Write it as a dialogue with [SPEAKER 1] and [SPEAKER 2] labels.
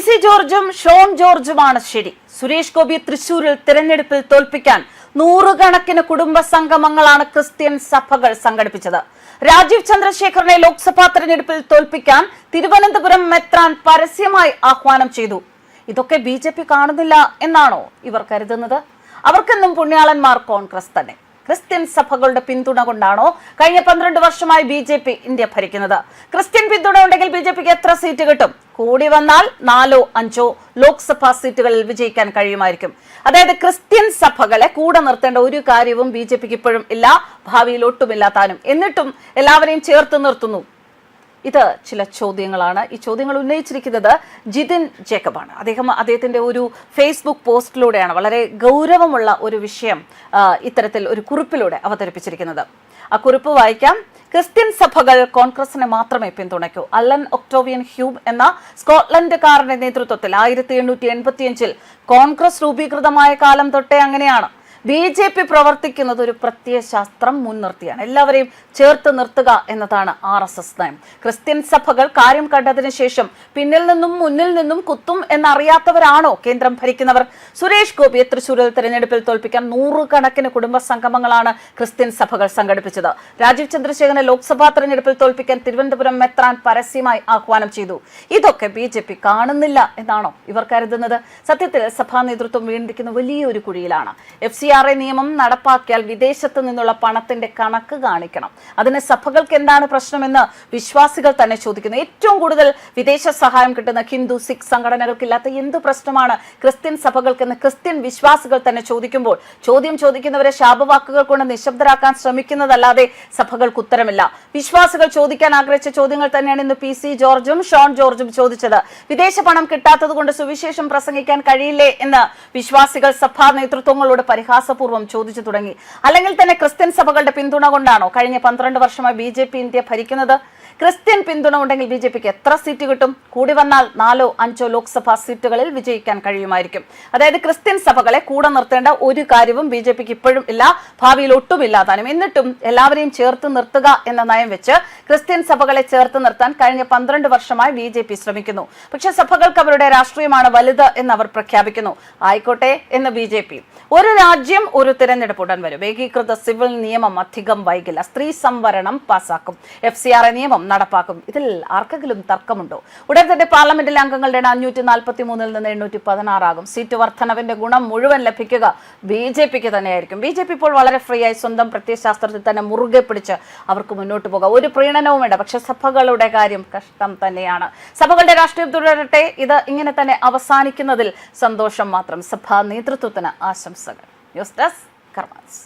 [SPEAKER 1] PC ജോർജും Sean ജോർജുമാണ് ശരി. സുരേഷ് ഗോപി തൃശൂരിൽ തിരഞ്ഞെടുപ്പിൽ തോൽപ്പിക്കാൻ നൂറുകണക്കിന് കുടുംബ സംഗമങ്ങളാണ് ക്രിസ്ത്യൻ സഭകൾ സംഘടിപ്പിച്ചത്. രാജീവ് ചന്ദ്രശേഖരനെ ലോക്സഭാ തെരഞ്ഞെടുപ്പിൽ തോൽപ്പിക്കാൻ തിരുവനന്തപുരം മെത്രാൻ പരസ്യമായി ആഹ്വാനം ചെയ്തു. ഇതൊക്കെ BJP കാണുന്നില്ല എന്നാണോ ഇവർ കരുതുന്നത്? അവർക്കെന്നും പുണ്യാളന്മാർ കോൺഗ്രസ് തന്നെ. ക്രിസ്ത്യൻ സഭകളുടെ പിന്തുണ കൊണ്ടാണോ കഴിഞ്ഞ 12 വർഷമായി BJP ഇന്ത്യ ഭരിക്കുന്നത്? ക്രിസ്ത്യൻ പിന്തുണ ഉണ്ടെങ്കിൽ BJPക്ക് എത്ര സീറ്റ് കിട്ടും? കൂടി വന്നാൽ 4 5 ലോക്സഭാ സീറ്റുകളിൽ വിജയിക്കാൻ കഴിയുമായിരിക്കും. അതായത് ക്രിസ്ത്യൻ സഭകളെ കൂടെ നിർത്തേണ്ട ഒരു കാര്യവും BJPക്ക് ഇപ്പോഴും ഇല്ല, ഭാവിയിൽ ഒട്ടുമില്ല താനും. എന്നിട്ടും എല്ലാവരെയും ചേർത്ത് നിർത്തുന്നു. ഇത് ചില ചോദ്യങ്ങളാണ്. ഈ ചോദ്യങ്ങൾ ഉന്നയിച്ചിരിക്കുന്നത് ജിതിൻ ജേക്കബാണ്. അദ്ദേഹത്തിന്റെ ഒരു ഫേസ്ബുക്ക് പോസ്റ്റിലൂടെയാണ് വളരെ ഗൗരവമുള്ള ഒരു വിഷയം ഇത്തരത്തിൽ ഒരു കുറിപ്പിലൂടെ അവതരിപ്പിച്ചിരിക്കുന്നത്. ആ കുറിപ്പ് വായിക്കാം. ക്രിസ്ത്യൻ സഭകൾ കോൺഗ്രസിനെ മാത്രമേ പിന്തുണയ്ക്കൂ. അലൻ ഒക്ടോവിയൻ ഹ്യൂം എന്ന സ്കോട്ട്ലൻഡുകാരന്റെ നേതൃത്വത്തിൽ 1885 കോൺഗ്രസ് രൂപീകൃതമായ കാലം തൊട്ടേ അങ്ങനെയാണ്. BJP പ്രവർത്തിക്കുന്നത് ഒരു പ്രത്യയശാസ്ത്രം മുൻനിർത്തിയാണ്. എല്ലാവരെയും ചേർത്ത് നിർത്തുക എന്നതാണ് RSS നയം. ക്രിസ്ത്യൻ സഭകൾ കാര്യം കണ്ടതിന് ശേഷം പിന്നിൽ നിന്നും മുന്നിൽ നിന്നും കുത്തും എന്നറിയാത്തവരാണോ കേന്ദ്രം ഭരിക്കുന്നവർ? സുരേഷ് ഗോപിയെ തൃശൂരിൽ തെരഞ്ഞെടുപ്പിൽ തോൽപ്പിക്കാൻ നൂറുകണക്കിന് കുടുംബ സംഗമങ്ങളാണ് ക്രിസ്ത്യൻ സഭകൾ സംഘടിപ്പിച്ചത്. രാജീവ് ചന്ദ്രശേഖരനെ ലോക്സഭാ തെരഞ്ഞെടുപ്പിൽ തോൽപ്പിക്കാൻ തിരുവനന്തപുരം മെത്രാൻ പരസ്യമായി ആഹ്വാനം ചെയ്തു. ഇതൊക്കെ BJP കാണുന്നില്ല എന്നാണോ ഇവർ കരുതുന്നത്? സത്യത്തിൽ സഭാ നേതൃത്വം വീണ്ടിരിക്കുന്ന വലിയൊരു കുഴിയിലാണ്. FCRA നിയമം നടപ്പാക്കിയാൽ വിദേശത്ത് നിന്നുള്ള പണത്തിന്റെ കണക്ക് കാണിക്കണം. അതിന് സഭകൾക്ക് എന്താണ് പ്രശ്നമെന്ന് വിശ്വാസികൾ തന്നെ ചോദിക്കുന്നു. ഏറ്റവും കൂടുതൽ വിദേശ സഹായം കിട്ടുന്ന ഹിന്ദു സിഖ് സംഘടനകൾക്കില്ലാത്ത എന്ത് പ്രശ്നമാണ് ക്രിസ്ത്യൻ സഭകൾക്കെന്ന് ക്രിസ്ത്യൻ വിശ്വാസികൾ തന്നെ ചോദിക്കുമ്പോൾ ചോദ്യം ചോദിക്കുന്നവരെ ശാപവാക്കുകൾ കൊണ്ട് നിശബ്ദരാക്കാൻ ശ്രമിക്കുന്നതല്ലാതെ സഭകൾക്ക് ഉത്തരമില്ല. വിശ്വാസികൾ ചോദിക്കാൻ ആഗ്രഹിച്ച ചോദ്യങ്ങൾ തന്നെയാണ് ഇന്ന് PC ജോർജും ഷോൺ ജോർജും ചോദിച്ചത്. വിദേശ പണം കിട്ടാത്തത് കൊണ്ട് സുവിശേഷം പ്രസംഗിക്കാൻ കഴിയില്ലേ എന്ന് വിശ്വാസികൾ സഭാ നേതൃത്വങ്ങളോട് പരിഹാസപൂർവ്വം ചോദിച്ചു തുടങ്ങി. അല്ലെങ്കിൽ തന്നെ ക്രിസ്ത്യൻ സഭകളുടെ പിന്തുണ കൊണ്ടാണോ കഴിഞ്ഞ 12 വർഷമായി BJP ഇന്ത്യ ഭരിക്കുന്നത്? ക്രിസ്ത്യൻ പിന്തുണ ഉണ്ടെങ്കിൽ BJPക്ക് എത്ര സീറ്റ് കിട്ടും? കൂടി വന്നാൽ 4 5 ലോക്സഭാ സീറ്റുകളിൽ വിജയിക്കാൻ കഴിയുമായിരിക്കും. അതായത് ക്രിസ്ത്യൻ സഭകളെ കൂടെ നിർത്തേണ്ട ഒരു കാര്യവും BJPക്ക് ഇപ്പോഴും ഇല്ല, ഭാവിയിൽ ഒട്ടുമില്ലാതാനും. എന്നിട്ടും എല്ലാവരെയും ചേർത്ത് നിർത്തുക എന്ന നയം വെച്ച് ക്രിസ്ത്യൻ സഭകളെ ചേർത്ത് നിർത്താൻ കഴിഞ്ഞ 12 വർഷമായി BJP ശ്രമിക്കുന്നു. പക്ഷെ സഭകൾക്ക് അവരുടെ രാഷ്ട്രീയമാണ് വലുത് എന്ന് അവർ പ്രഖ്യാപിക്കുന്നു. ആയിക്കോട്ടെ എന്ന് BJP. ഒരു രാജ്യം ഒരു തിരഞ്ഞെടുപ്പ് ഉടൻ വരും. ഏകീകൃത സിവിൽ നിയമം അധികം വൈകില്ല. സ്ത്രീ സംവരണം പാസാക്കും. FCRA നിയമം നടപ്പാക്കും. ഇതിൽ ആർക്കെങ്കിലും തർക്കമുണ്ടോ? ഉടൻ തന്നെ പാർലമെന്റിലെ അംഗങ്ങളുടെ 543 നിന്ന് 816 ആകും. സീറ്റ് വർധനവിന്റെ ഗുണം മുഴുവൻ ലഭിക്കുക BJPക്ക് തന്നെയായിരിക്കും. BJP ഇപ്പോൾ വളരെ ഫ്രീ ആയി സ്വന്തം പ്രത്യയശാസ്ത്രത്തിൽ തന്നെ മുറുകെ പിടിച്ച് അവർക്ക് മുന്നോട്ട് പോകാം. ഒരു പ്രീണനവും വേണ്ട. പക്ഷെ സഭകളുടെ കാര്യം കഷ്ടം തന്നെയാണ്. സഭകളുടെ രാഷ്ട്രീയം തുടരട്ടെ. ഇത് ഇങ്ങനെ തന്നെ അവസാനിക്കുന്നതിൽ സന്തോഷം മാത്രം. സഭാ നേതൃത്വത്തിന് ആശംസകൾ. News desk karmas.